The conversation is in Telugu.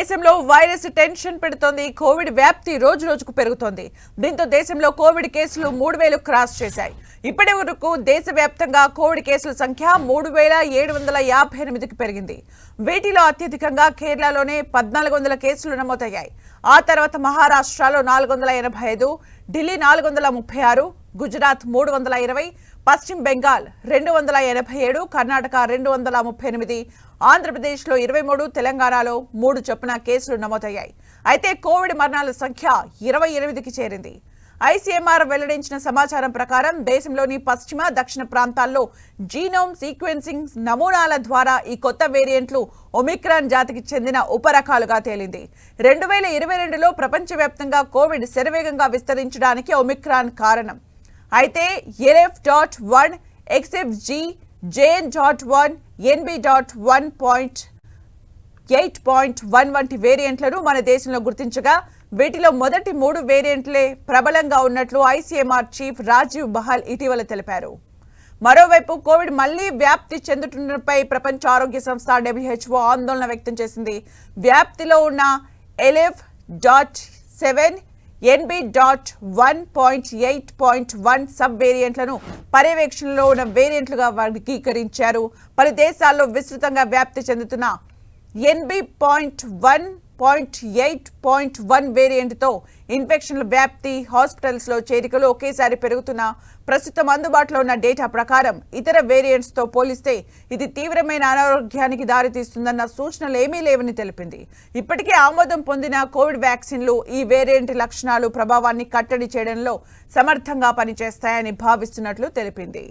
దేశంలో వైరస్ టెన్షన్ పెడుతోంది. కోవిడ్ వ్యాప్తి రోజు రోజుకు పెరుగుతోంది. దీంతో దేశంలో కోవిడ్ కేసులు 3000 క్రాస్ చేశాయి. ఇప్పటి వరకు దేశవ్యాప్తంగా కోవిడ్ కేసుల సంఖ్య 3758కి పెరిగింది. వీటిలో అత్యధికంగా కేరళలోనే 1400 కేసులు నమోదయ్యాయి. ఆ తర్వాత మహారాష్ట్రలో 485, ఢిల్లీ 436, గుజరాత్ 320, పశ్చిమ బెంగాల్ 287, కర్ణాటక 238, ఆంధ్రప్రదేశ్లో 23, తెలంగాణలో 3 చొప్పున కేసులు నమోదయ్యాయి. అయితే కోవిడ్ మరణాల సంఖ్య 28కి చేరింది. ఐసీఎంఆర్ వెల్లడించిన సమాచారం ప్రకారం దేశంలోని పశ్చిమ, దక్షిణ ప్రాంతాల్లో జీనోమ్ సీక్వెన్సింగ్ నమూనాల ద్వారా ఈ కొత్త వేరియంట్లు ఒమిక్రాన్ జాతికి చెందిన ఉపరకాలుగా తేలింది. 2022లో ప్రపంచవ్యాప్తంగా కోవిడ్ శరవేగంగా విస్తరించడానికి ఒమిక్రాన్ కారణం. అయితే LF.1, XFG, JN.1, NB.1.8.1 వంటి వేరియంట్లను మన దేశంలో గుర్తించగా వీటిలో మొదటి 3 వేరియంట్లే ప్రబలంగా ఉన్నట్లు ఐసీఎంఆర్ చీఫ్ రాజీవ్ బహల్ ఇటీవల తెలిపారు. మరోవైపు కోవిడ్ మళ్లీ వ్యాప్తి చెందుతుండటంపై ప్రపంచ ఆరోగ్య సంస్థ WHO ఆందోళన వ్యక్తం చేసింది. వ్యాప్తిలో ఉన్న LF.7, NB.1.8.1 సబ్ వేరియంట్లను పర్యవేక్షణలో ఉన్న వేరియంట్లుగా వర్గీకరించారు. పలు దేశాల్లో విస్తృతంగా వ్యాప్తి చెందుతున్న NB.1.8.1 వేరియంట్తో ఇన్ఫెక్షన్ల వ్యాప్తి, హాస్పిటల్స్లో చేరికలు ఒకేసారి పెరుగుతున్న ప్రస్తుతం అందుబాటులో ఉన్న డేటా ప్రకారం ఇతర వేరియంట్స్తో పోలిస్తే ఇది తీవ్రమైన అనారోగ్యానికి దారితీస్తుందన్న సూచనలు ఏమీ లేవని తెలిపింది. ఇప్పటికే ఆమోదం పొందిన కోవిడ్ వ్యాక్సిన్లు ఈ వేరియంట్ లక్షణాలు, ప్రభావాన్ని కట్టడి చేయడంలో సమర్థంగా పనిచేస్తాయని భావిస్తున్నట్లు తెలిపింది.